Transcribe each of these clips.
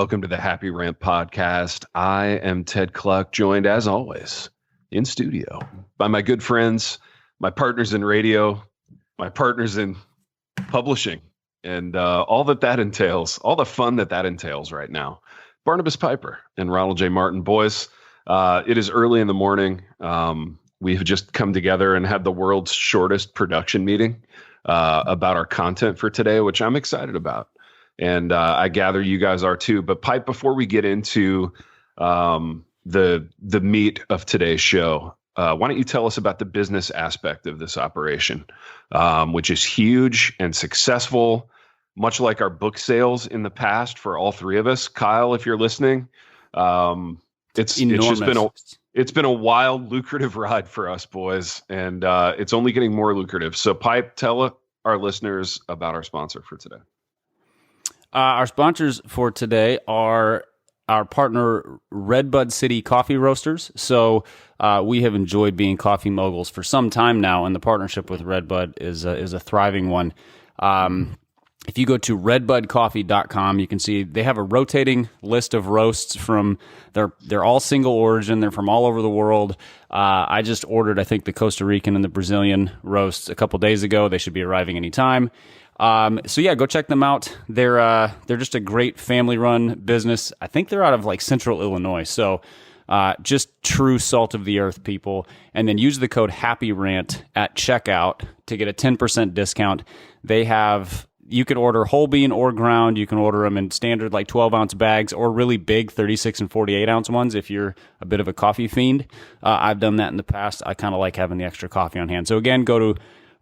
welcome to the Happy Rant podcast. I am Ted Cluck, joined as always in studio by my good friends, my partners in radio, my partners in publishing, and all that entails, all the fun that entails right now. Barnabas Piper and Ronald J. Martin. Boys, it is early in the morning. We have just come together and had the world's shortest production meeting about our content for today, which I'm excited about. And I gather you guys are too. But Pipe, before we get into the meat of today's show, why don't you tell us about the business aspect of this operation, which is huge and successful, much like our book sales in the past for all three of us. Kyle, if you're listening, it's been a wild, lucrative ride for us, boys, and it's only getting more lucrative. So, Pipe, tell our listeners about our sponsor for today. Our sponsors for today are our partner, Redbud City Coffee Roasters. So we have enjoyed being coffee moguls for some time now, and the partnership with Redbud is a thriving one. If you go to redbudcoffee.com, you can see they have a rotating list of roasts from they're all single origin. They're from all over the world. I just ordered, I think, the Costa Rican and the Brazilian roasts a couple days ago. They should be arriving anytime. So yeah, go check them out. They're just a great family-run business. I think they're out of like Central Illinois. So just true salt of the earth people. And then use the code Happy Rant at checkout to get a 10% discount. You can order whole bean or ground. You can order them in standard like 12-ounce bags or really big 36 and 48-ounce ones if you're a bit of a coffee fiend. I've done that in the past. I kind of like having the extra coffee on hand. So again, go to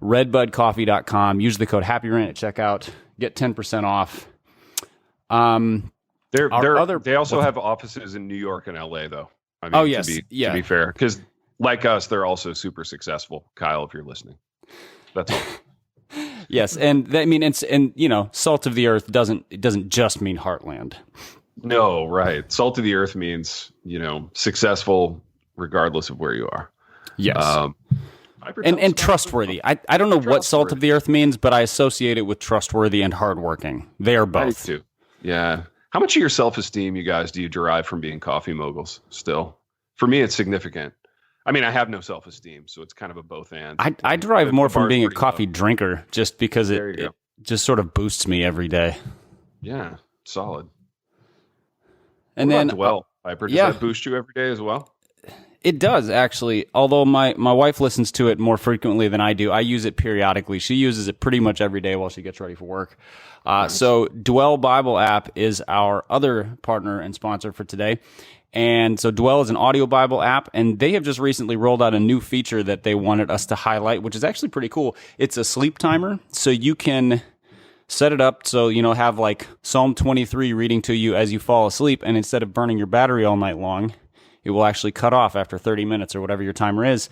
redbudcoffee.com, use the code HappyRant at checkout, get 10% off. They also have offices in New York and LA, though. I mean, to be fair, because like us, they're also super successful. Kyle, if you're listening, that's all. Yes, and salt of the earth doesn't just mean heartland. No, right. Salt of the earth means successful regardless of where you are. Yes. And trustworthy. I don't know what salt of the earth means, but I associate it with trustworthy and hardworking. They are both. I do. Yeah. How much of your self-esteem, you guys, do you derive from being coffee moguls still? For me, it's significant. I mean, I have no self-esteem, so it's kind of a both and. I derive more from being a coffee drinker just because it just sort of boosts me every day. Yeah, solid. And then, Dwell, Piper, does that boost you every day as well? It does, actually. Although my wife listens to it more frequently than I do. I use it periodically. She uses it pretty much every day while she gets ready for work. Nice. So Dwell Bible app is our other partner and sponsor for today. And so Dwell is an audio Bible app, and they have just recently rolled out a new feature that they wanted us to highlight, which is actually pretty cool. It's a sleep timer, so you can set it up so, have like Psalm 23 reading to you as you fall asleep, and instead of burning your battery all night long, it will actually cut off after 30 minutes or whatever your timer is.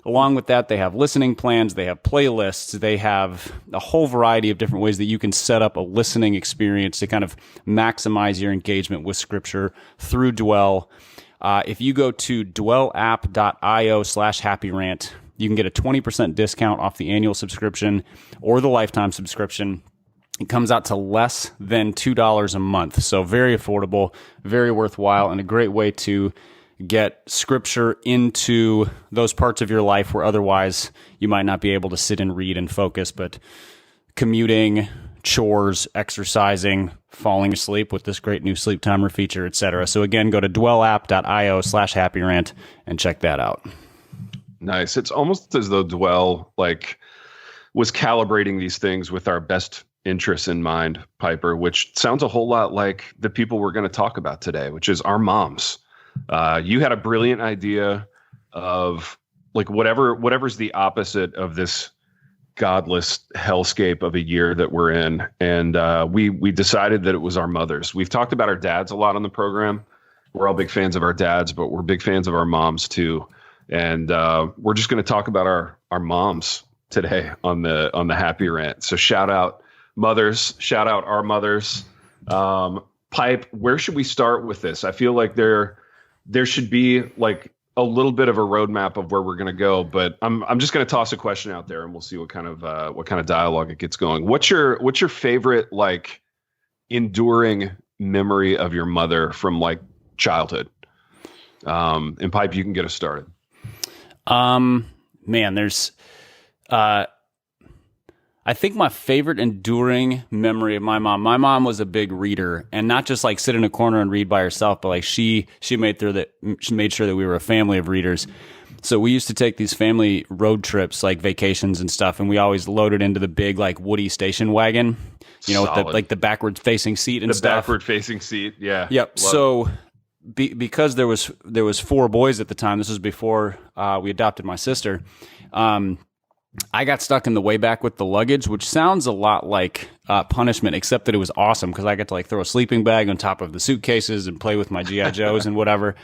Along with that, they have listening plans, they have playlists, they have a whole variety of different ways that you can set up a listening experience to kind of maximize your engagement with Scripture through Dwell. If you go to dwellapp.io/happyrant, you can get a 20% discount off the annual subscription or the lifetime subscription. It comes out to less than $2 a month, so very affordable, very worthwhile, and a great way to get Scripture into those parts of your life where otherwise you might not be able to sit and read and focus, but commuting, chores, exercising, falling asleep with this great new sleep timer feature, etc. So again, go to dwellapp.io/happyrant and check that out. Nice. It's almost as though Dwell was calibrating these things with our best interests in mind, Piper, which sounds a whole lot like the people we're going to talk about today, which is our moms. You had a brilliant idea of like whatever's the opposite of this godless hellscape of a year that we're in. And we decided that it was our mothers. We've talked about our dads a lot on the program. We're all big fans of our dads, but we're big fans of our moms too. And we're just going to talk about our moms today on the Happy Rant. So shout out mothers, shout out our mothers. Pipe, where should we start with this? I feel like there should be like a little bit of a roadmap of where we're going to go, but I'm just going to toss a question out there and we'll see what kind of dialogue it gets going. What's your favorite like enduring memory of your mother from like childhood? And Pipe, you can get us started. Man, there's, I think my favorite enduring memory of my mom was a big reader, and not just like sit in a corner and read by herself, but like she made sure that we were a family of readers. So we used to take these family road trips, like vacations and stuff, and we always loaded into the big like Woody station wagon, with the backwards facing seat and stuff. The backward facing seat, yeah. Yep. So because there was 4 boys at the time, this was before we adopted my sister. I got stuck in the way back with the luggage, which sounds a lot like punishment, except that it was awesome because I got to like throw a sleeping bag on top of the suitcases and play with my G.I. Joes and whatever,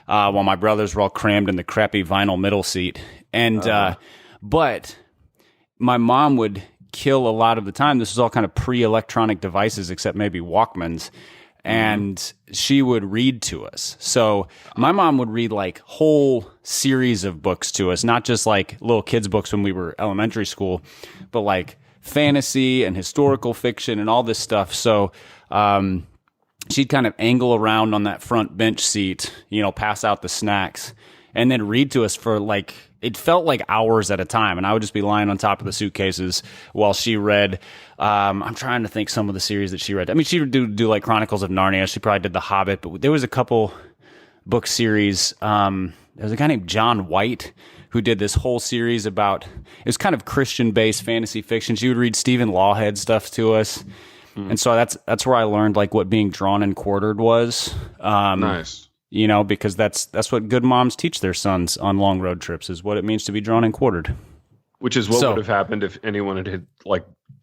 while my brothers were all crammed in the crappy vinyl middle seat. And but my mom would kill a lot of the time. This was all kind of pre-electronic devices, except maybe Walkmans. And she would read to us. So my mom would read like whole series of books to us, not just like little kids' books when we were elementary school, but like fantasy and historical fiction and all this stuff. So she'd kind of angle around on that front bench seat, pass out the snacks, and then read to us for like, it felt like hours at a time. And I would just be lying on top of the suitcases while she read. I'm trying to think some of the series that she read. I mean, she would do like Chronicles of Narnia. She probably did The Hobbit, but there was a couple book series. There was a guy named John White who did this whole series about, it was kind of Christian-based fantasy fiction. She would read Stephen Lawhead stuff to us. And so that's where I learned like what being drawn and quartered was. Nice. Because that's what good moms teach their sons on long road trips, is what it means to be drawn and quartered. Which is what would have happened if anyone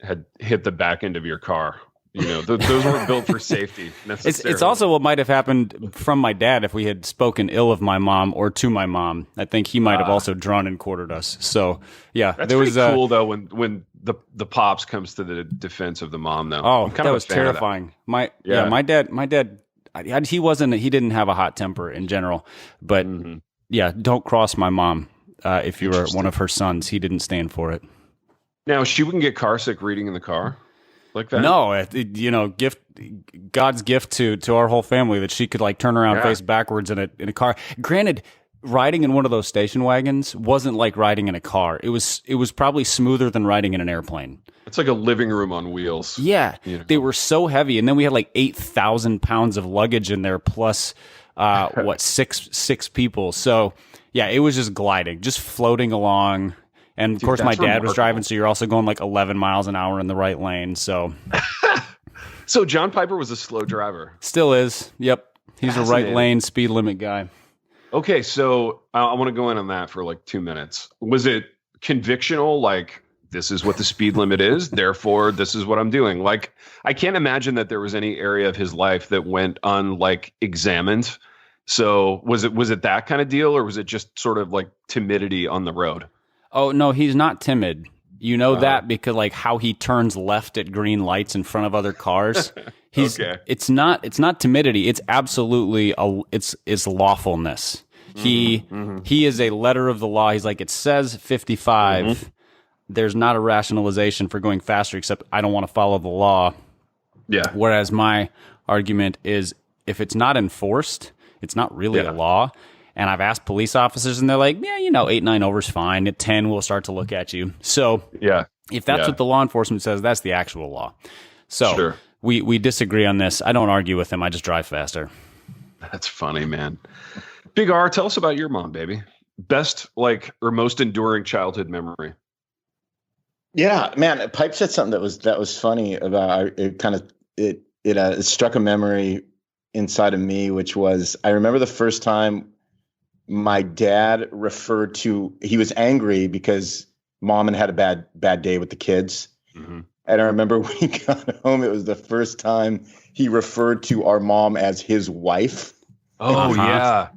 had hit the back end of your car. Those weren't built for safety necessarily. It's also what might have happened from my dad if we had spoken ill of my mom or to my mom. I think he might have also drawn and quartered us. So yeah, that's pretty cool though when the pops comes to the defense of the mom though. Oh, that was terrifying. My dad. He didn't have a hot temper in general, but don't cross my mom if you were one of her sons. He didn't stand for it. Now, she wouldn't get car sick reading in the car like that? No, God's gift to our whole family that she could like turn around face backwards in a car. Granted, riding in one of those station wagons wasn't like riding in a car. It was probably smoother than riding in an airplane. It's like a living room on wheels. Yeah, they were so heavy, and then we had like 8,000 pounds of luggage in there, plus six people. So yeah, it was just gliding, just floating along. And of course, my dad was driving, so you're also going like 11 miles an hour in the right lane. So, so John Piper was a slow driver. Still is. Yep, he's a right lane speed limit guy. Okay, so I want to go in on that for like 2 minutes. Was it convictional? Like, this is what the speed limit is, therefore this is what I'm doing. Like, I can't imagine that there was any area of his life that went examined. So was it that kind of deal, or was it just sort of like timidity on the road? Oh no, he's not timid. That because like how he turns left at green lights in front of other cars. Okay. It's not timidity. It's absolutely it's lawfulness. He is a letter of the law. He's like, it says 55. Mm-hmm. There's not a rationalization for going faster, except I don't want to follow the law. Yeah. Whereas my argument is, if it's not enforced, it's not really a law. And I've asked police officers, and they're like, 8, 9 over is fine. At 10, we'll start to look at you. So if that's what the law enforcement says, that's the actual law. So we disagree on this. I don't argue with him. I just drive faster. That's funny, man. Big R, tell us about your mom, baby. Best or most enduring childhood memory. Yeah, man. Pipe said something that was funny about it struck a memory inside of me, which was, I remember the first time my dad referred to, he was angry because mom had a bad day with the kids. Mm-hmm. And I remember when he got home, it was the first time he referred to our mom as his wife. Oh, yeah.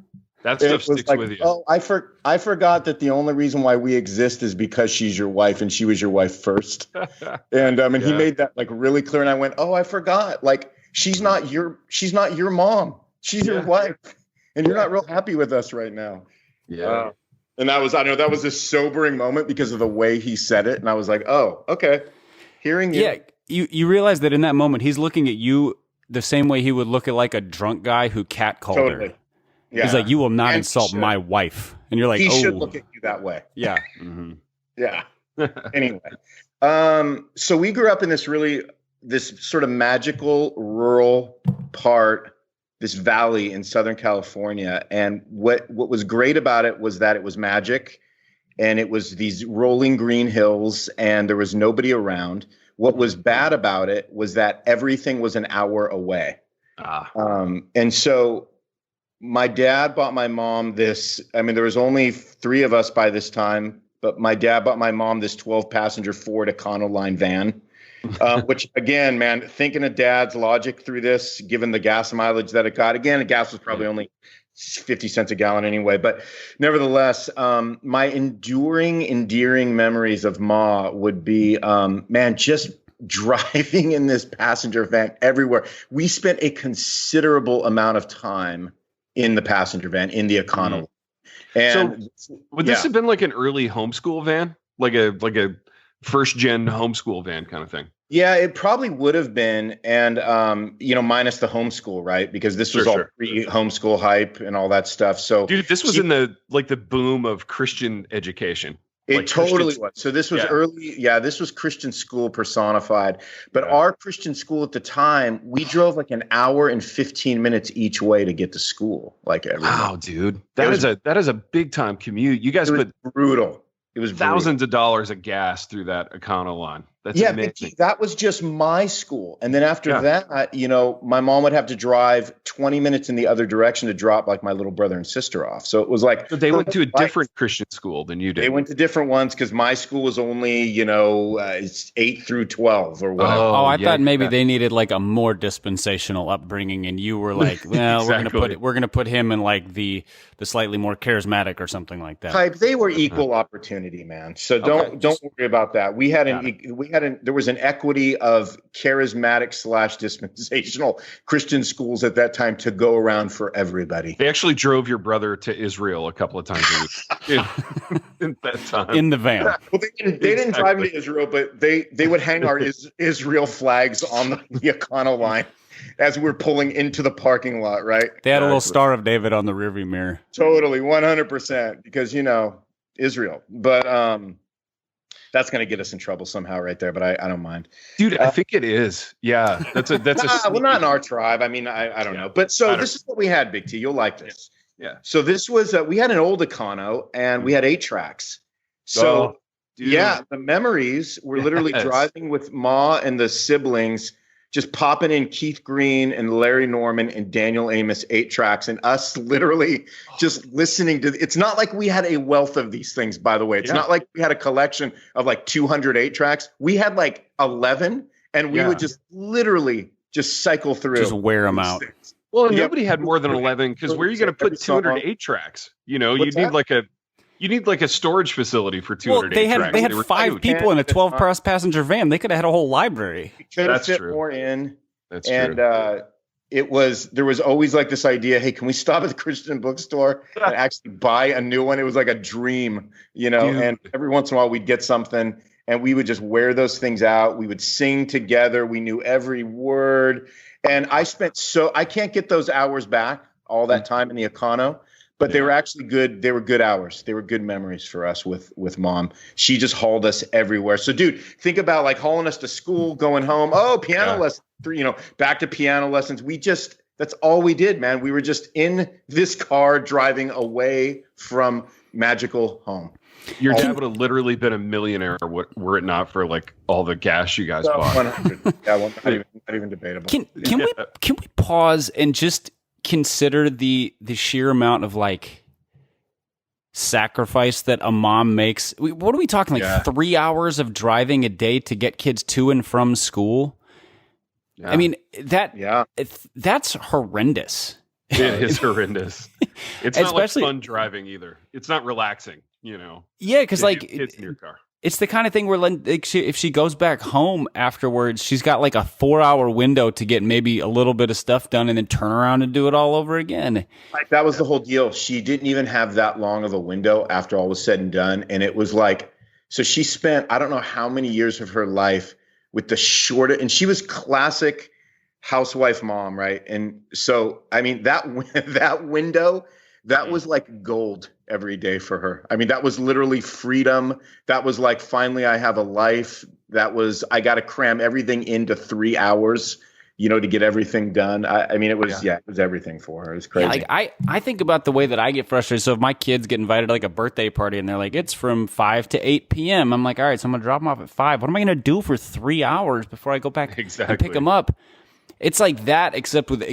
That stuff sticks with you. Oh, I forgot that the only reason why we exist is because she's your wife and she was your wife first. And he made that really clear. And I went, oh, I forgot. She's not your mom. She's your wife. And you're not real happy with us right now. Yeah. And that was a sobering moment because of the way he said it. And I was like, oh, okay. Hearing you. Yeah. You realize that in that moment, he's looking at you the same way he would look at like a drunk guy who catcalled her. Yeah. He's like, you will not And insult my wife. And you're like, he should look at you that way. Yeah. Yeah. Anyway. So we grew up in this sort of magical rural part, this valley in Southern California. And what was great about it was that it was magic, and it was these rolling green hills, and there was nobody around. What was bad about it was that everything was an hour away. And so my dad bought my mom this, I mean, there was only 3 of us by this time, but my dad bought my mom this 12-passenger Ford Econoline van, which, again, man, thinking of dad's logic through this, given the gas mileage that it got, again, the gas was probably only 50 cents a gallon anyway. But nevertheless, my endearing memories of Ma would be, man, just driving in this passenger van everywhere. We spent a considerable amount of time in the passenger van, in the Econoline. And so would this have been like an early homeschool van? Like a first gen homeschool van kind of thing? Yeah, it probably would have been. And, minus the homeschool, right? Because this was all pre-homeschool hype and all that stuff. So, dude, this was in the boom of Christian education. It totally was. So this was early. Yeah, this was Christian school personified. But our Christian school at the time, we drove like an hour and 15 minutes each way to get to school. Like every wow, dude, that is a big time commute. You guys put brutal. It was thousands of dollars of gas through that Econoline. That's amazing. That was just my school. And then after that, my mom would have to drive 20 minutes in the other direction to drop like my little brother and sister off. So it was like, so they went to a different Christian school than you did. They went to different ones because my school was only, it's 8 through 12 or whatever. I thought maybe they needed like a more dispensational upbringing, and you were like, well, exactly. we're gonna put him in like the slightly more charismatic or something like that. They were equal opportunity, man. So don't worry about that. There was an equity of charismatic / dispensational Christian schools at that time to go around for everybody. They actually drove your brother to Israel a couple of times a week in that time. In the van. Well, they didn't drive me to Israel, but they would hang our Israel flags on the Econoline as we're pulling into the parking lot, right? They had a little Star of David on the rearview mirror. Totally, 100%, because, Israel. But that's going to get us in trouble somehow right there, but I don't mind. Dude, I think it is. Yeah, that's a well, not in our tribe. I mean, I don't know. But so this is what we had, Big T. You'll like this. Yeah. So this was, we had an old Econo, and we had 8 tracks. So, the memories were literally driving with Ma and the siblings, just popping in Keith Green and Larry Norman and Daniel Amos 8 tracks, and us literally just listening to. It's not like we had a wealth of these things, by the way. It's not like we had a collection of like 208 tracks. We had like 11, and we would just literally just cycle through, just wear them out. Things. Well, nobody had more than 11 because where are you going to put 208 tracks? You need like a storage facility for 208 tracks. They had 5 people in a 12 passenger van. They could have had a whole library. Could have fit more in. That's true. There was always like this idea, hey, can we stop at the Christian bookstore and actually buy a new one? It was like a dream, and every once in a while we'd get something and we would just wear those things out. We would sing together. We knew every word. And I can't get those hours back, all that time in the Econo. But they were actually good. They were good hours. They were good memories for us with Mom. She just hauled us everywhere. So, dude, think about like hauling us to school, going home. Oh, piano lessons, back to piano lessons. That's all we did, man. We were just in this car driving away from magical home. Your dad would have literally been a millionaire were it not for like all the gas you guys bought. 100. Yeah, not even debatable. Can we pause and just consider the sheer amount of like sacrifice that a mom makes? What are we talking, like 3 hours of driving a day to get kids to and from school? I mean, that's horrendous. It is horrendous. It's not like fun driving either. It's not relaxing, Yeah, because like kids in your car. It's the kind of thing where if she goes back home afterwards, she's got like a 4-hour window to get maybe a little bit of stuff done and then turn around and do it all over again. Like that was the whole deal. She didn't even have that long of a window after all was said and done. And it was like, so she spent, I don't know how many years of her life with the shortest, and she was classic housewife mom, right? And so, I mean, that window, that was like gold every day for her. I mean, that was literally freedom. That was like, finally, I have a life. That was, I got to cram everything into 3 hours, to get everything done. I mean, it was, it was everything for her. It was crazy. Yeah, like I think about the way that I get frustrated. So if my kids get invited to like a birthday party and they're like, it's from 5 to 8 p.m. I'm like, all right, so I'm going to drop them off at 5. What am I going to do for 3 hours before I go back and pick them up? It's like that, except with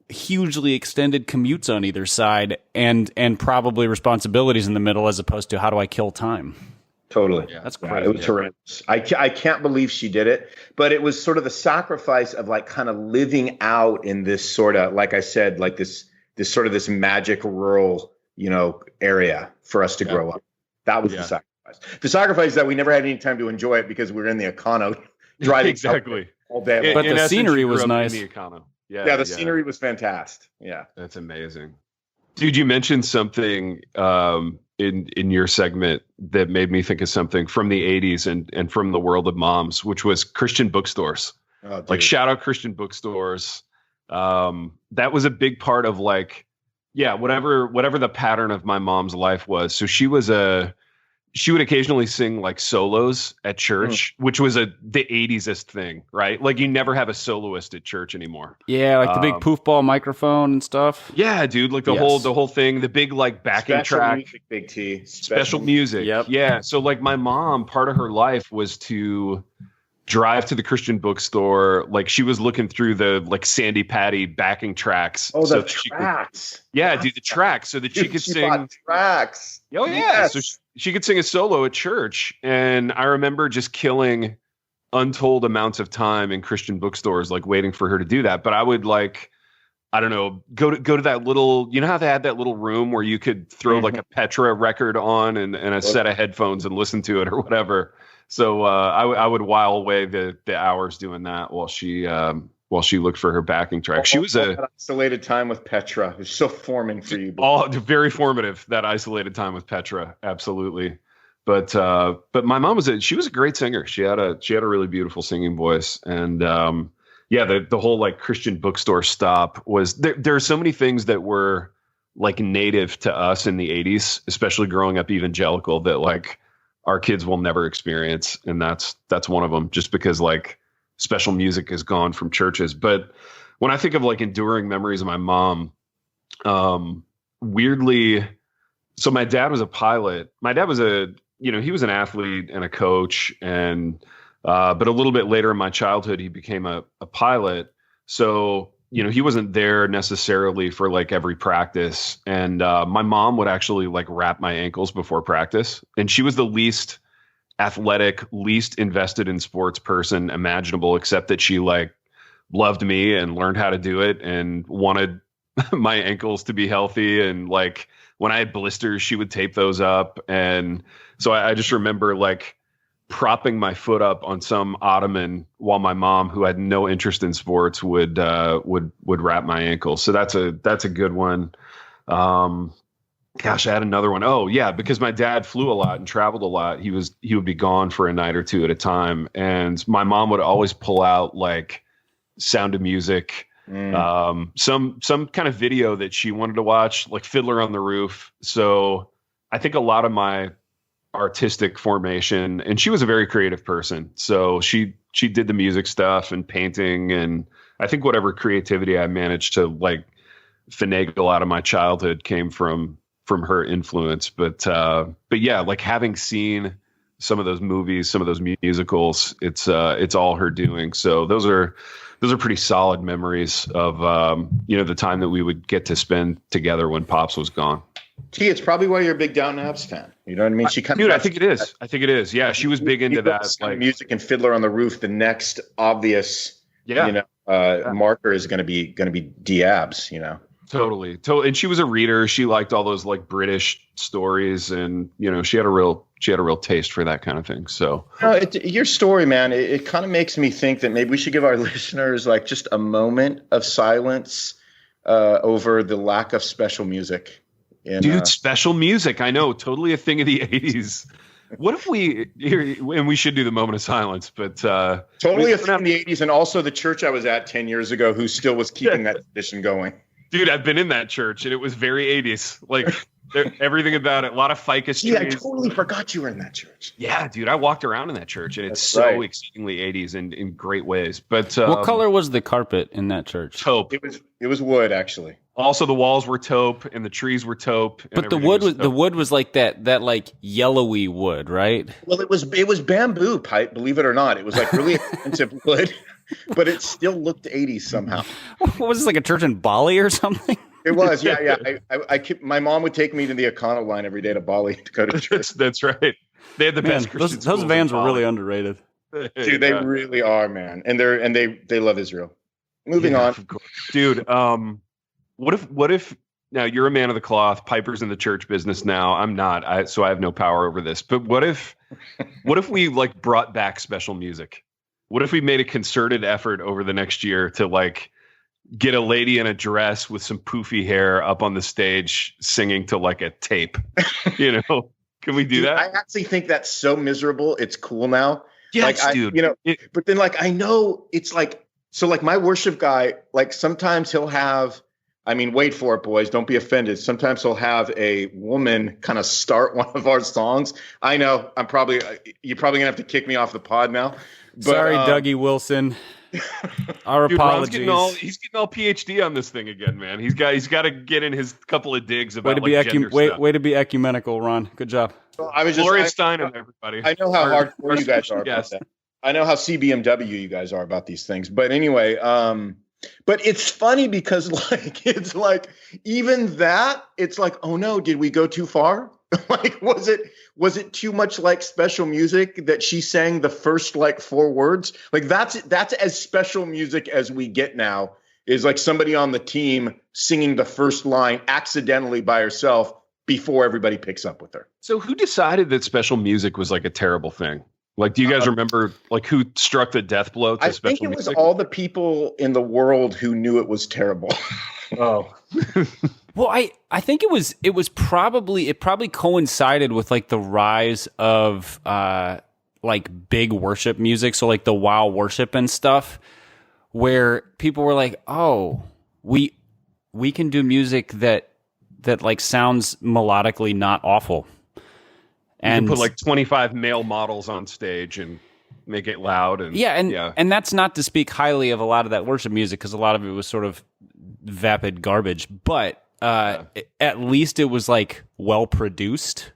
hugely extended commutes on either side and probably responsibilities in the middle, as opposed to how do I kill time? Totally. Yeah, that's crazy. It was horrendous. I can't believe she did it, but it was sort of the sacrifice of like kind of living out in this sort of, like I said, like this sort of this magic rural, area for us to grow up. That was the sacrifice. The sacrifice that we never had any time to enjoy it because we were in the econo driving all day. But the scenery was nice. In the econo. The scenery was fantastic. Yeah. That's amazing. Dude, you mentioned something in your segment that made me think of something from the 80s and from the world of moms, which was Christian bookstores. Like, shout out Christian bookstores. That was a big part of like, whatever the pattern of my mom's life was. So she would occasionally sing like solos at church, which was the 80s-est thing, right? Like, you never have a soloist at church anymore. Yeah, like the big poofball microphone and stuff. Yeah, dude, like the whole thing, the big like backing special track, music, big T, special music. Yep. Yeah, so like my mom, part of her life was to drive to the Christian bookstore. Like, she was looking through the like Sandy Patty backing tracks. Oh, the tracks. Dude, the tracks, so that she could sing tracks. Oh yeah, so she could sing a solo at church, and I remember just killing untold amounts of time in Christian bookstores, like waiting for her to do that. But I would like, I don't know, go to that little, how they had that little room where you could throw like a Petra record on and a set of headphones and listen to it or whatever. So I would while away the hours doing that while she looked for her backing track. She was that isolated time with Petra. It was so forming for you. Very formative, that isolated time with Petra. Absolutely. But my mom she was a great singer. She had a really beautiful singing voice. And the whole like Christian bookstore stop was there are so many things that were like native to us in the 80s, especially growing up evangelical, that like our kids will never experience. And that's one of them, just because like special music is gone from churches. But when I think of like enduring memories of my mom, weirdly, so my dad was a pilot. My dad was he was an athlete and a coach, and but a little bit later in my childhood, he became a pilot. So, he wasn't there necessarily for like every practice. And my mom would actually like wrap my ankles before practice. And she was the least athletic, least invested in sports person imaginable, except that she like loved me and learned how to do it and wanted my ankles to be healthy. And like when I had blisters, she would tape those up. And so I just remember like propping my foot up on some ottoman while my mom, who had no interest in sports, would wrap my ankles. So that's a good one. Gosh, I had another one. Oh yeah, because my dad flew a lot and traveled a lot. He would be gone for a night or two at a time, and my mom would always pull out like Sound of Music, some kind of video that she wanted to watch, like Fiddler on the Roof. So I think a lot of my artistic formation, and she was a very creative person, so she did the music stuff and painting, and I think whatever creativity I managed to like finagle out of my childhood came from her influence. But yeah, like having seen some of those movies, some of those musicals, it's all her doing. So those are pretty solid memories of the time that we would get to spend together when Pops was gone. T, it's probably why you're a big Downton Abs fan. You know what I mean? She kind of, I think it is. Yeah, she was big into that. Like music and Fiddler on the Roof. The next obvious, marker is going to be Diabs. Totally. And she was a reader. She liked all those like British stories, and she had a real taste for that kind of thing. So your story, man, it kind of makes me think that maybe we should give our listeners like just a moment of silence over the lack of special music. Dude, special music. I know, totally a thing of the 80s. What if and we should do the moment of silence, but totally a thing in the 80s, and also the church I was at 10 years ago who still was keeping that tradition going. Dude, I've been in that church, and it was very 80s. Like, everything about it, a lot of ficus trees. Yeah, I totally forgot you were in that church. Yeah, dude, I walked around in that church, and it's exceedingly 80s in great ways. But what color was the carpet in that church? Taupe. It was wood, actually. Also, the walls were taupe, and the trees were taupe. But the wood was like that like yellowy wood, right? Well, it was bamboo pipe, believe it or not. It was like really expensive wood, but it still looked 80s somehow. What was this, like a church in Bali or something? It was, yeah. My mom would take me to the Econo line every day to Bali to go to church. That's right. They had the best Christian those vans were really underrated. Dude, they really are, man. And they love Israel. Moving on. Dude, what if now you're a man of the cloth, Piper's in the church business now. I'm not. So I have no power over this. But what if we like brought back special music? What if we made a concerted effort over the next year to like get a lady in a dress with some poofy hair up on the stage singing to like a tape? You know, can we do that? I actually think that's so miserable. It's cool now. Yes, like, dude. But then like I know it's like, so like my worship guy, like sometimes he'll have, I mean, wait for it, boys. Don't be offended. Sometimes he'll have a woman kind of start one of our songs. I know you're probably gonna have to kick me off the pod now. But, sorry, Dougie Wilson. Our apologies. He's getting all PhD on this thing again, man. He's got to get in his couple of digs about way to be ecumenical, Ron. Good job. Well, I was Gloria Steinem, everybody. I know how hardcore you guys are about that. I know how CBMW you guys are about these things. But anyway, but it's funny because like it's like even that, it's like, oh no, did we go too far? Like was it too much like special music that she sang the first like 4 words? Like that's as special music as we get now, is like somebody on the team singing the first line accidentally by herself before everybody picks up with her. So who decided that special music was like a terrible thing? Like, do you guys remember like who struck the death blow to special music? I think it was all the people in the world who knew it was terrible. Oh. Well, I think it probably coincided with like the rise of like big worship music, so like the wow worship and stuff, where people were like, "Oh, we can do music that like sounds melodically not awful." And you can put like 25 male models on stage and make it loud and and that's not to speak highly of a lot of that worship music, because a lot of it was sort of vapid garbage, but at least it was like well produced,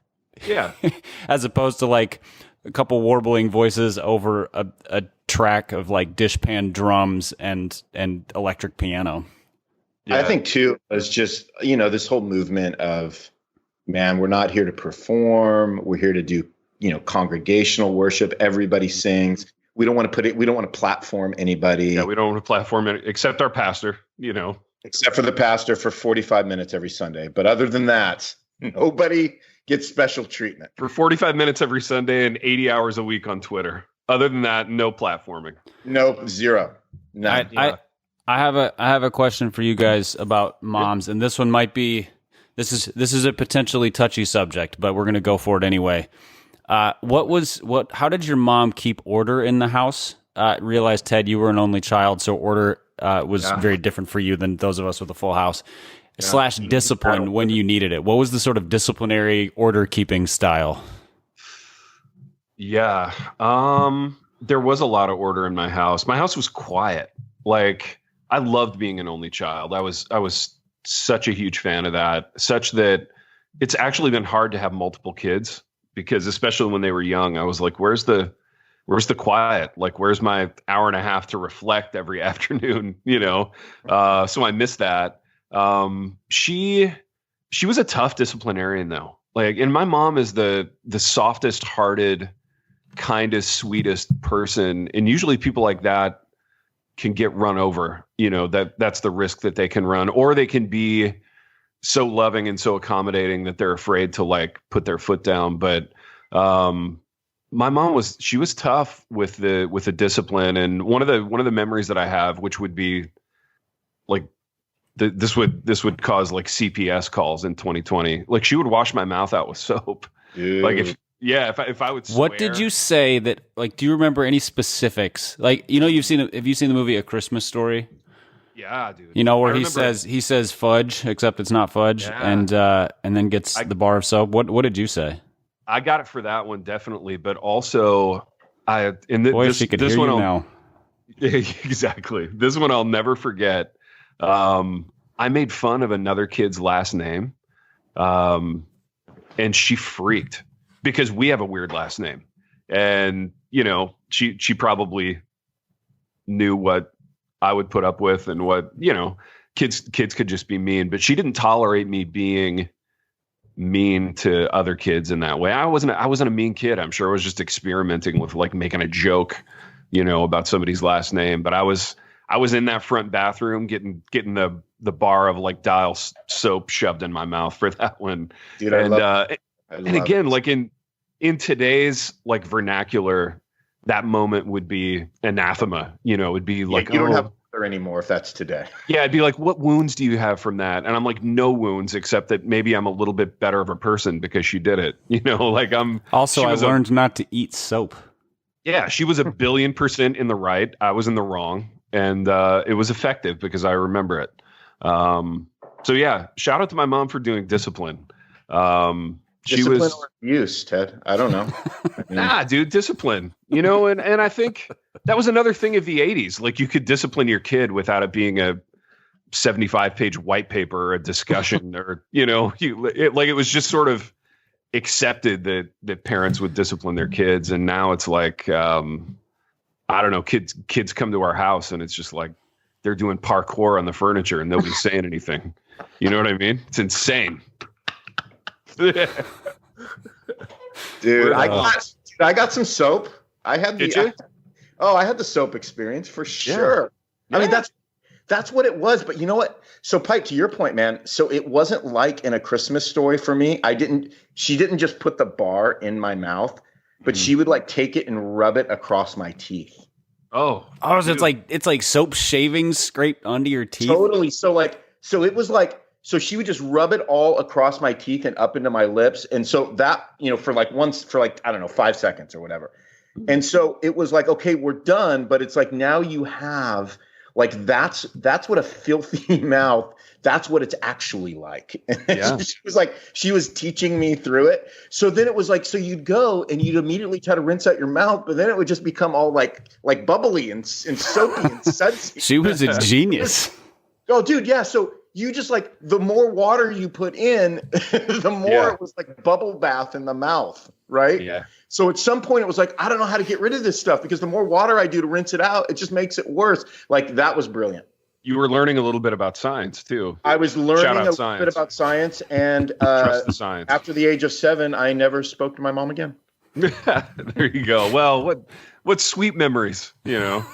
as opposed to like a couple warbling voices over a track of like dishpan drums and electric piano. I think too it's just this whole movement of, man, we're not here to perform, we're here to do congregational worship. Everybody sings. We don't want to platform anybody. We don't want to platform except our pastor, Except for the pastor for 45 minutes every Sunday. But other than that, nobody gets special treatment. For 45 minutes every Sunday and 80 hours a week on Twitter. Other than that, no platforming. No, zero. None. I have a question for you guys about moms, and this one might be this is a potentially touchy subject, but we're going to go for it anyway. How did your mom keep order in the house? Realized, Ted, you were an only child, so order was very different for you than those of us with a full house. / discipline when you needed it. What was the sort of disciplinary order keeping style? Yeah. There was a lot of order in my house. My house was quiet. Like, I loved being an only child. I was such a huge fan of that, such that it's actually been hard to have multiple kids, because especially when they were young, I was like, where's the quiet? Like, where's my hour and a half to reflect every afternoon? So I missed that. She was a tough disciplinarian though. Like, and my mom is the softest hearted, kindest, sweetest person. And usually people like that can get run over, that's the risk that they can run, or they can be so loving and so accommodating that they're afraid to like put their foot down. But, my mom was tough with the discipline. And one of the memories that I have, which would be like, this would cause like CPS calls in 2020. Like, she would wash my mouth out with soap. Dude. Like Yeah, if I would swear. What did you say that, like, do you remember any specifics? Like, have you seen the movie A Christmas Story? Yeah, dude. You know, where he says fudge, except it's not fudge, and then gets the bar of soap. What did you say? I got it for that one, definitely, but also she could hear you now. Exactly. This one I'll never forget. I made fun of another kid's last name, and she freaked because we have a weird last name, and she probably knew what I would put up with and what kids could just be mean, but she didn't tolerate me being mean to other kids in that way. I wasn't a mean kid. I'm sure I was just experimenting with like making a joke, about somebody's last name. But I was in that front bathroom getting the bar of like Dial soap shoved in my mouth for that one. Dude, and again, like in today's like vernacular, that moment would be anathema. It would be like, you don't have mother anymore if that's today. Yeah, it'd be like, what wounds do you have from that? And I'm like, no wounds, except that maybe I'm a little bit better of a person because she did it. Like I'm. Also, I learned not to eat soap. Yeah, she was 1,000,000,000% in the right. I was in the wrong, and it was effective because I remember it. So yeah, shout out to my mom for doing discipline. Discipline or abuse, Ted? I don't know. Nah, dude, discipline. And I think that was another thing of the 80s. Like you could discipline your kid without it being a 75-page white paper or a discussion or, it was just sort of accepted that parents would discipline their kids. And now it's like, I don't know, kids come to our house and it's just like they're doing parkour on the furniture and nobody's saying anything. You know what I mean? It's insane. Dude, I got some soap. I had Did you? I had the soap experience for sure. Yeah. I mean, that's what it was. But you know what? So, Pike, to your point, man. So it wasn't like in A Christmas Story for me. She didn't just put the bar in my mouth, but she would like take it and rub it across my teeth. Oh, so it's like soap shavings scraped onto your teeth. Totally. So it was like. So she would just rub it all across my teeth and up into my lips. And so that, for like 5 seconds or whatever. And so it was like, okay, we're done. But it's like, now you have like, that's what a filthy mouth, that's what it's actually like. Yeah. She was teaching me through it. So then it was like, so you'd go and you'd immediately try to rinse out your mouth, but then it would just become all like bubbly and soapy and sudsy. She was a genius. Oh, dude. Yeah. So you just like the more water you put in, the more it was like bubble bath in the mouth. Right. Yeah. So at some point it was like, I don't know how to get rid of this stuff because the more water I do to rinse it out, it just makes it worse. Like that was brilliant. You were learning a little bit about science too. I was learning a little bit about science. And trust the science. After the age of 7, I never spoke to my mom again. There you go. Well, what sweet memories, So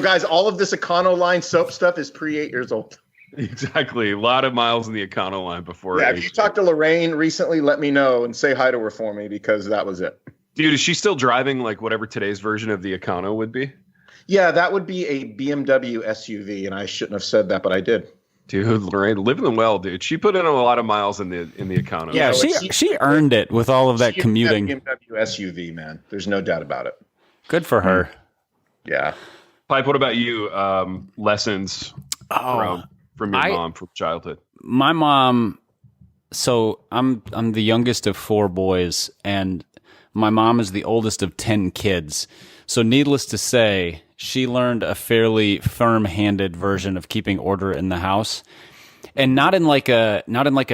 guys, all of this Econoline soap stuff is pre 8 years old. Exactly. A lot of miles in the Econoline before. Yeah, if you talked to Lorraine recently, let me know and say hi to her for me because that was it. Dude, is she still driving like whatever today's version of the Econo would be? Yeah, that would be a BMW SUV, and I shouldn't have said that, but I did. Dude, Lorraine, living well, dude. She put in a lot of miles in the Econo. Yeah, she earned it with all of that commuting. BMW SUV, man. There's no doubt about it. Good for her. Yeah. Pipe, what about you? Lessons from your mom from childhood? My mom. So I'm the youngest of 4 boys, and my mom is the oldest of 10 kids. So needless to say, she learned a fairly firm-handed version of keeping order in the house, and not in like a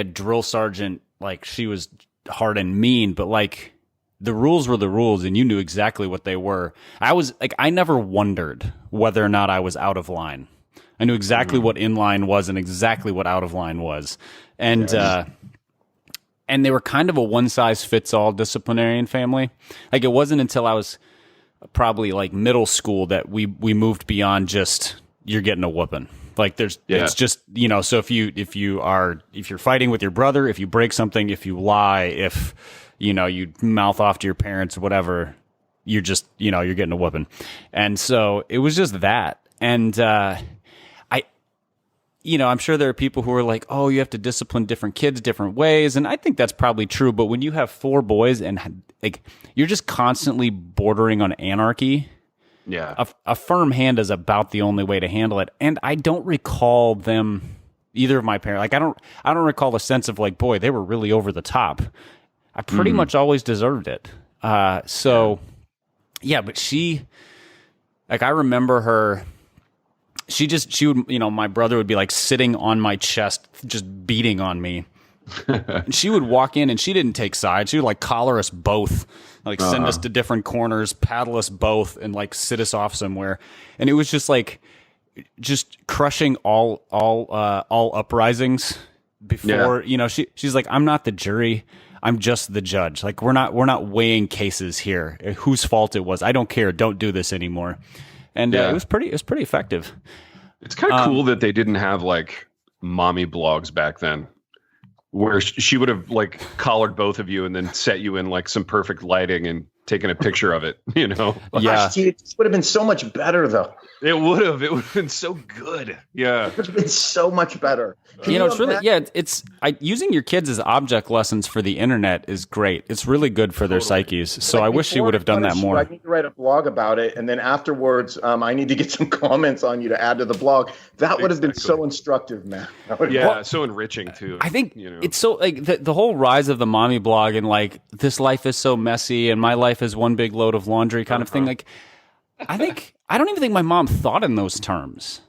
drill sergeant, like she was hard and mean, but like the rules were the rules, and you knew exactly what they were. I never wondered whether or not I was out of line. I knew exactly what in line was and exactly what out of line was, and they were kind of a one-size-fits-all disciplinarian family. Like it wasn't until I was probably like middle school that we moved beyond just you're getting a whooping. Like it's just, so if you're fighting with your brother, if you break something, if you lie, if you mouth off to your parents or whatever, you're just, you're getting a whooping. And so it was just that. And I'm sure there are people who are like, oh, you have to discipline different kids different ways. And I think that's probably true. But when you have 4 boys and like you're just constantly bordering on anarchy, Yeah. a firm hand is about the only way to handle it. And I don't recall them, either of my parents. Like I don't recall a sense of like, boy, they were really over the top. I pretty much always deserved it. But she, like I remember her. She would, my brother would be like sitting on my chest, just beating on me. And she would walk in and she didn't take sides. She would like collar us both, like send us to different corners, paddle us both and like sit us off somewhere. And it was just like, just crushing all uprisings before, she's like, I'm not the jury. I'm just the judge. Like we're not weighing cases here. Whose fault it was. I don't care. Don't do this anymore. And it was pretty effective. It's kind of cool that they didn't have like mommy blogs back then, where she would have like collared both of you and then set you in like some perfect lighting and taken a picture of it. Yeah, Gosh, it would have been so much better though. It would have been so good. Yeah, it would have been so much better. It's really it's using your kids as object lessons for the internet is great. It's really good for their psyches. So I wish she would have done that more. I need to write a blog about it, and then afterwards, I need to get some comments on you to add to the blog. That would have been so instructive, man. So enriching too. I think it's so like the whole rise of the mommy blog and like this life is so messy and my life is one big load of laundry kind of thing. Like I don't even think my mom thought in those terms.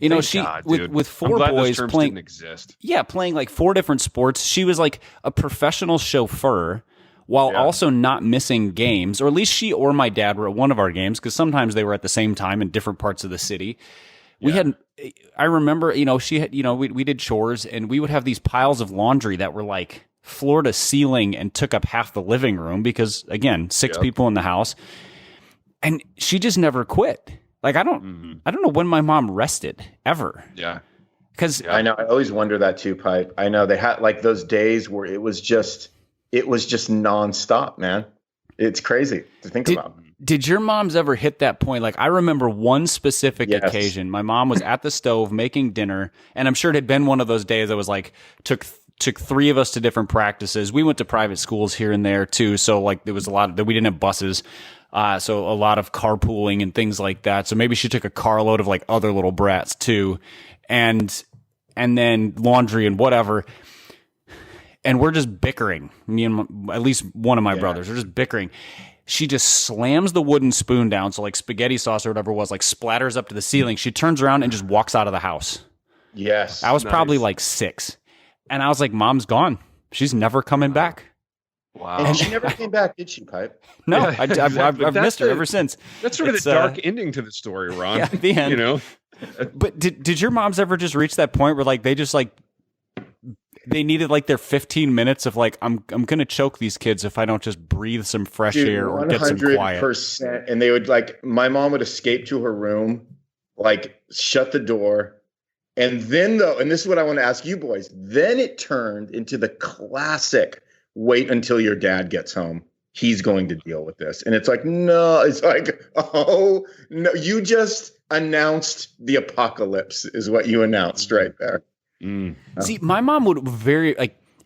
With 4 boys playing, playing like 4 different sports. She was like a professional chauffeur while also not missing games, or at least she or my dad were at one of our games because sometimes they were at the same time in different parts of the city. I remember, she had, we did chores and we would have these piles of laundry that were like floor to ceiling and took up half the living room because again, 6 people in the house. And she just never quit. Like I don't know when my mom rested ever. Yeah. Because I know I always wonder that too, Pipe. I know they had like those days where it was just nonstop, man. It's crazy to think about. Did your moms ever hit that point? Like I remember one specific occasion. My mom was at the stove making dinner, and I'm sure it had been one of those days that was like took 3 of us to different practices. We went to private schools here and there too, so like there was a lot that we didn't have buses. So a lot of carpooling and things like that. So maybe she took a carload of like other little brats too, and then laundry and whatever. And we're just bickering. Me and at least one of my brothers are just bickering. She just slams the wooden spoon down, so like spaghetti sauce or whatever it was, like splatters up to the ceiling. She turns around and just walks out of the house. Yes, I was probably like 6, and I was like, "Mom's gone. She's never coming back." Wow. And she never came back, did she, Pipe? No, I've missed her ever since. That's sort of the dark ending to the story, Ron. Yeah, the end. But did your moms ever just reach that point where like they just like they needed like their 15 minutes of like I'm gonna choke these kids if I don't just breathe some fresh air or get some quiet? 100%. And they would like my mom would escape to her room, like shut the door. And then and this is what I want to ask you boys, then it turned into the classic wait until your dad gets home. He's going to deal with this. And it's like, no, it's like, oh, no, you just announced the apocalypse is what you announced right there. See, my mom would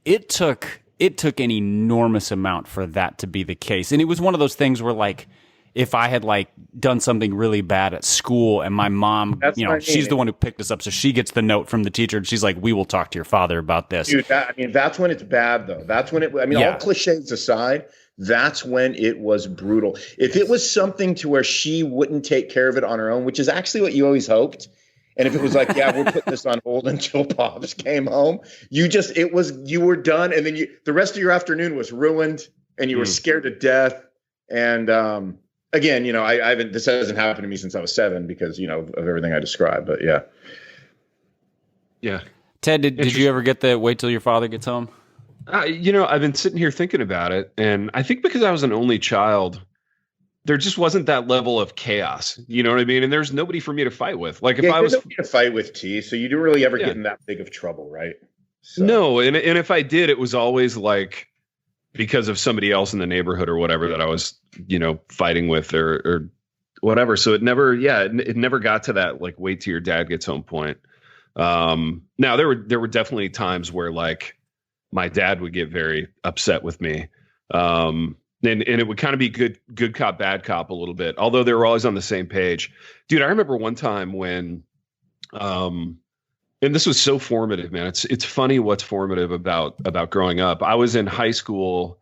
it took an enormous amount for that to be the case. And it was one of those things where like, if I had like done something really bad at school and my mom, she's the one who picked us up. So she gets the note from the teacher and she's like, we will talk to your father about this. Dude, that's when it's bad though. That's when all cliches aside, that's when it was brutal. If it was something to where she wouldn't take care of it on her own, which is actually what you always hoped. And if it was like, yeah, we'll put this on hold until Pops came home, you were done. And then the rest of your afternoon was ruined and you were scared to death. And, again, this hasn't happened to me since I was 7 because, of everything I described, but yeah. Yeah. Ted, did you ever get the wait till your father gets home? I've been sitting here thinking about it, and I think because I was an only child, there just wasn't that level of chaos. You know what I mean? And there's nobody for me to fight with. Like if I was nobody to fight with, T, so you didn't really ever get in that big of trouble, right? So. No, and if I did, it was always like because of somebody else in the neighborhood or whatever that I was, fighting with or whatever. So it never got to that like wait till your dad gets home point. Now there were definitely times where like my dad would get very upset with me. And it would kind of be good cop, bad cop a little bit, although they were always on the same page. Dude, I remember one time when, and this was so formative, man. It's funny what's formative about growing up. I was in high school,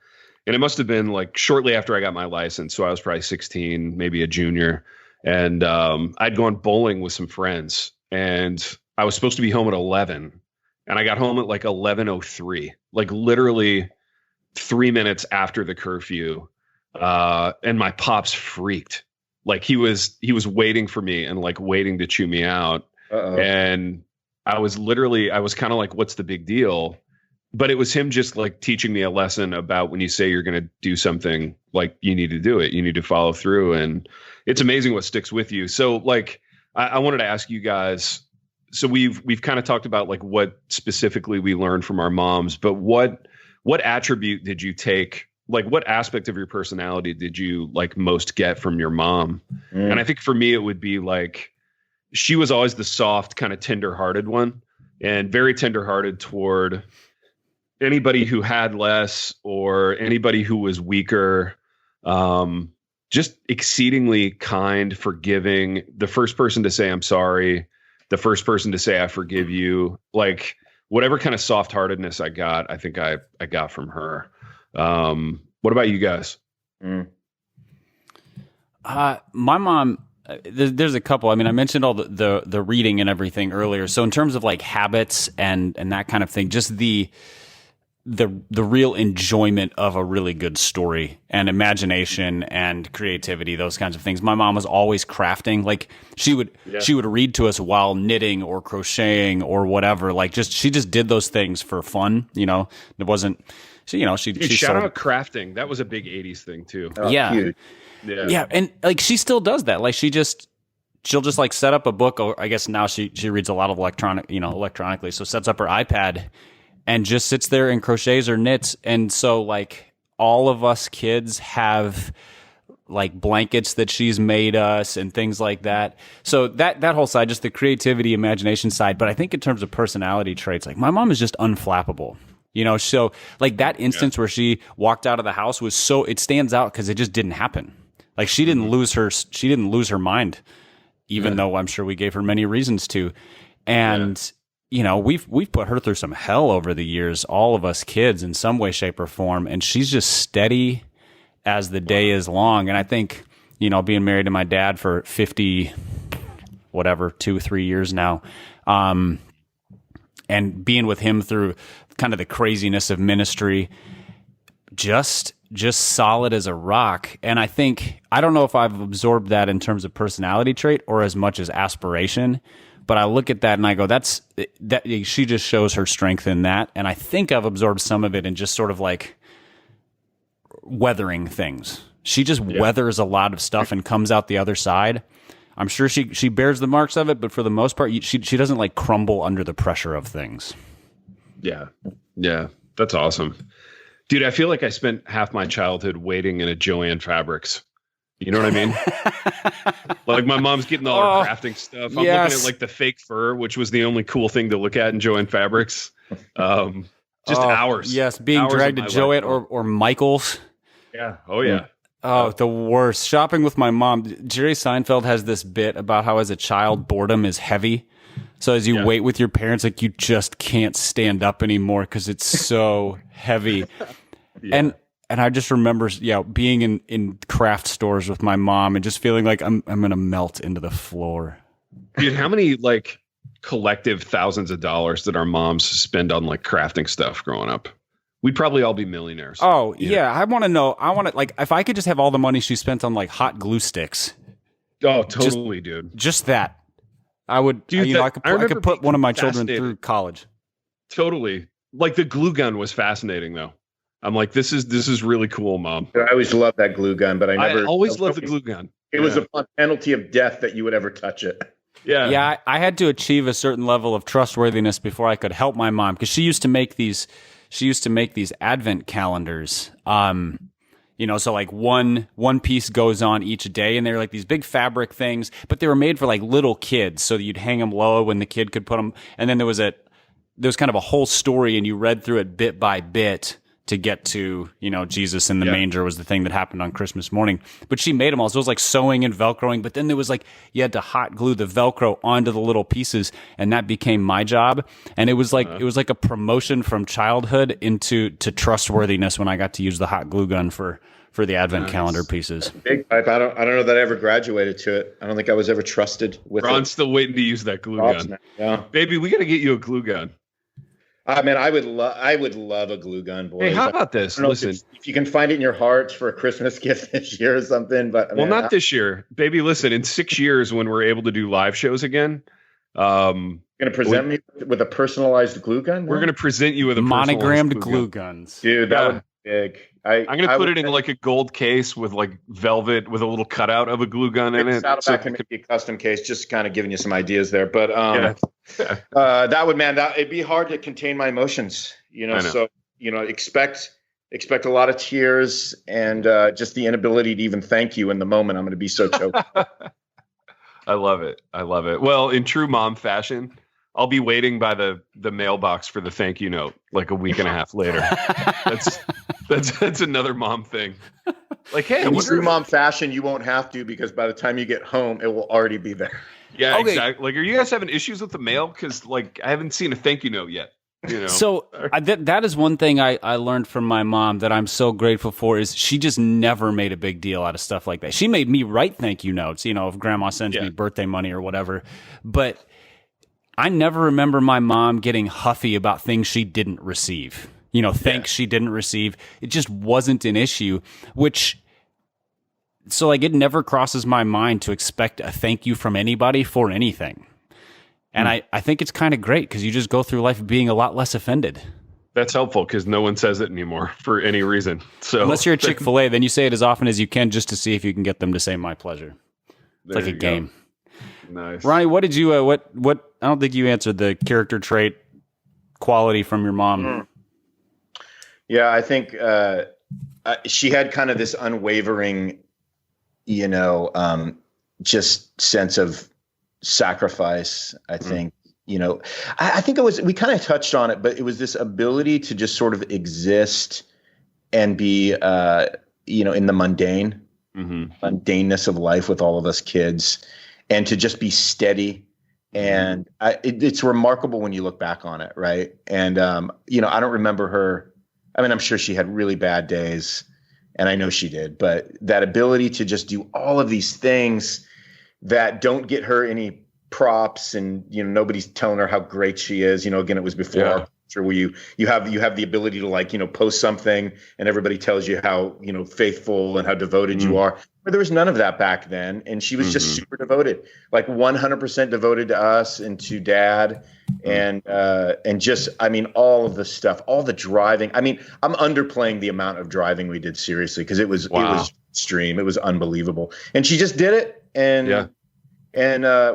and it must have been like shortly after I got my license. So I was probably 16, maybe a junior. And I'd gone bowling with some friends, and I was supposed to be home at 11. And I got home at like 11:03, like literally 3 minutes after the curfew. And my pops freaked. Like he was waiting for me and like waiting to chew me out. Uh-oh. And I was kind of like, what's the big deal? But it was him just like teaching me a lesson about when you say you're going to do something, like you need to do it, you need to follow through. And it's amazing what sticks with you. So like, I wanted to ask you guys, so we've kind of talked about like what specifically we learned from our moms, but what attribute did you take? Like what aspect of your personality did you like most get from your mom? And I think for me, it would be like, she was always the soft kind of tenderhearted one, and very tenderhearted toward anybody who had less or anybody who was weaker. Just exceedingly kind, forgiving, the first person to say, I'm sorry, the first person to say, I forgive you. Like whatever kind of soft heartedness I got, I think I got from her. What about you guys? My mom, there's a couple. I mean, I mentioned all the reading and everything earlier. So in terms of like habits and that kind of thing, just the real enjoyment of a really good story and imagination and creativity, those kinds of things. My mom was always crafting. Like she would read to us while knitting or crocheting or whatever. Like she just did those things for fun. You know, it wasn't, she shout out crafting. That was a big 80s thing too. Yeah. Yeah. And like, she still does that. Like she'll just like set up a book, or I guess now she reads a lot of electronically. So sets up her iPad and just sits there and crochets or knits. And so like all of us kids have like blankets that she's made us and things like that. So that whole side, just the creativity, imagination side. But I think in terms of personality traits, like my mom is just unflappable. You know, so like that instance where she walked out of the house it stands out because it just didn't happen. Like she didn't lose her mind, even though I'm sure we gave her many reasons to. And you know, we've put her through some hell over the years, all of us kids in some way, shape, or form, and she's just steady as the day is long. And I think, you know, being married to my dad for 50, 2-3 years now, and being with him through kind of the craziness of ministry, just solid as a rock. And I think, I don't know if I've absorbed that in terms of personality trait or as much as aspiration, but I look at that and I go, that she just shows her strength in that. And I think I've absorbed some of it in just sort of like weathering things. She just weathers a lot of stuff and comes out the other side. I'm sure she bears the marks of it, but for the most part, she doesn't like crumble under the pressure of things. Yeah. Yeah. That's awesome. Dude, I feel like I spent half my childhood waiting in a Joann Fabrics. You know what I mean? Like my mom's getting all her crafting stuff. I'm looking at like the fake fur, which was the only cool thing to look at in Joann Fabrics. Hours. Yes, being dragged to Joann or Michael's. Yeah. Oh, yeah. Oh, the worst. Shopping with my mom. Jerry Seinfeld has this bit about how as a child, boredom is heavy. So as you wait with your parents, like you just can't stand up anymore because it's so heavy. And I just remember, being in craft stores with my mom and just feeling like I'm going to melt into the floor. Dude, how many like collective thousands of dollars did our moms spend on like crafting stuff growing up? We'd probably all be millionaires. Oh, yeah. I want to know. Like, if I could just have all the money she spent on like hot glue sticks. Oh, totally, dude. Just that. I would, dude, I could put one of my children through college. Totally. Like the glue gun was fascinating though. I'm like, this is really cool, Mom. I always loved that glue gun, but I always loved the glue gun. It was a penalty of death that you would ever touch it. Yeah. Yeah. I had to achieve a certain level of trustworthiness before I could help my mom, because she used to make these Advent calendars. So like one piece goes on each day, and they're like these big fabric things, but they were made for like little kids, so that you'd hang them low when the kid could put them. And then there was kind of a whole story, and you read through it bit by bit to get to, Jesus in the manger was the thing that happened on Christmas morning. But she made them all. So it was like sewing and Velcroing. But then there was like, you had to hot glue the Velcro onto the little pieces. And that became my job. And it was like, a promotion from childhood to trustworthiness when I got to use the hot glue gun for the advent calendar pieces. Big pipe. I don't know that I ever graduated to it. I don't think I was ever trusted with Ron's still waiting to use that glue gun. Yeah. Baby, we got to get you a glue gun. I mean, I would love a glue gun, boys. Hey, how about this? Listen, if you can find it in your hearts for a Christmas gift this year or something, but not this year, baby. Listen, in 6 years when we're able to do live shows again, going to present me with a personalized glue gun. We're going to present you with a monogrammed glue guns, dude. That would be big. I'm going to put it in like a gold case with like velvet with a little cutout of a glue gun in it. That can be a custom case. Just kind of giving you some ideas there, but it'd be hard to contain my emotions, So expect a lot of tears and just the inability to even thank you in the moment. I'm going to be so choked. I love it. Well, in true mom fashion, I'll be waiting by the mailbox for the thank you note like a week and a half later. That's another mom thing. Like, hey, in true mom fashion, you won't have to, because by the time you get home, it will already be there. Yeah, okay. Exactly. Like, are you guys having issues with the mail? Because like I haven't seen a thank you note yet. So that is one thing I learned from my mom that I'm so grateful for, is she just never made a big deal out of stuff like that. She made me write thank you notes, if grandma sends me birthday money or whatever. But I never remember my mom getting huffy about things she didn't receive. Thanks she didn't receive. It just wasn't an issue, so like it never crosses my mind to expect a thank you from anybody for anything. And I think it's kind of great because you just go through life being a lot less offended. That's helpful because no one says it anymore for any reason. So unless you're a Chick-fil-A, then you say it as often as you can just to see if you can get them to say my pleasure. It's like a game. Nice. Ronnie, what did you, what, I don't think you answered the character trait quality from your mom. Yeah, I think she had kind of this unwavering, just sense of sacrifice. I think, I think we kind of touched on it, but it was this ability to just sort of exist and be, in the mundaneness of life with all of us kids, and to just be steady. And it's remarkable when you look back on it. Right. And, I don't remember her. I mean, I'm sure she had really bad days, and I know she did, but that ability to just do all of these things that don't get her any props, and, nobody's telling her how great she is. Again, it was before our culture where you have the ability to post something and everybody tells you how, faithful and how devoted you are. But there was none of that back then. And she was just super devoted, like 100% devoted to us and to Dad. And just, all of the stuff, all the driving. I'm underplaying the amount of driving we did, seriously, because it was extreme. It was unbelievable. And she just did it. And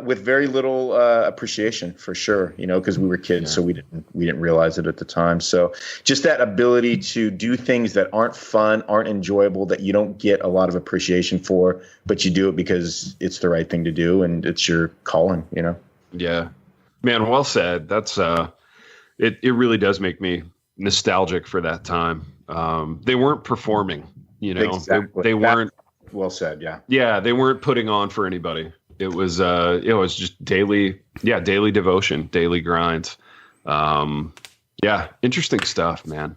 with very little appreciation, for sure, because we were kids, so we didn't realize it at the time. So just that ability to do things that aren't fun, aren't enjoyable, that you don't get a lot of appreciation for, but you do it because it's the right thing to do and it's your calling, Yeah, man, well said. That's it really does make me nostalgic for that time. They weren't performing, Exactly. They weren't. Well said. Yeah. Yeah, they weren't putting on for anybody. It was just daily devotion, daily grinds. Interesting stuff, man.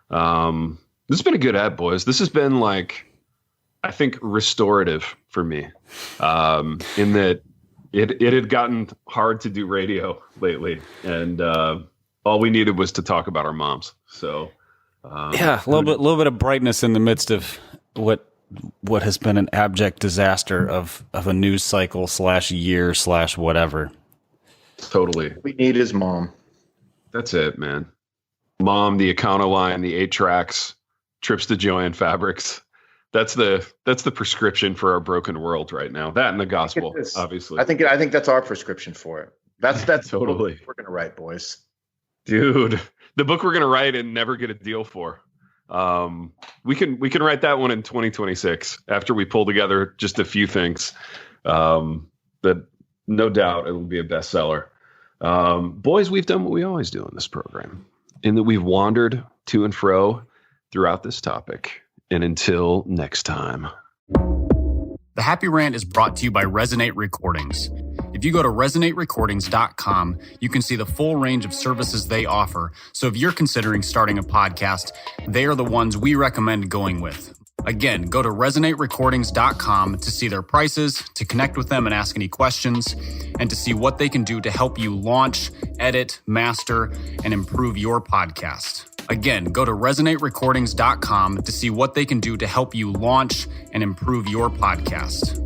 This has been a good ad, boys. This has been I think restorative for me, in that it had gotten hard to do radio lately, and all we needed was to talk about our moms. So a little bit of brightness in the midst of what has been an abject disaster of a news cycle /year /whatever. Totally. We need his mom. That's it, man. Mom, the Econoline, the 8-tracks, trips to Joann Fabrics. That's the prescription for our broken world right now. That and the gospel, obviously. I think that's our prescription for it. That's totally what we're gonna write, boys. Dude, the book we're gonna write and never get a deal for. We can write that one in 2026 after we pull together just a few things. That no doubt it will be a bestseller. Boys, we've done what we always do in this program, in that we've wandered to and fro throughout this topic. And until next time. The Happy Rant is brought to you by Resonate Recordings. If you go to resonaterecordings.com, you can see the full range of services they offer. So if you're considering starting a podcast, they are the ones we recommend going with. Again, go to resonaterecordings.com to see their prices, to connect with them and ask any questions, and to see what they can do to help you launch, edit, master, and improve your podcast. Again, go to resonaterecordings.com to see what they can do to help you launch and improve your podcast.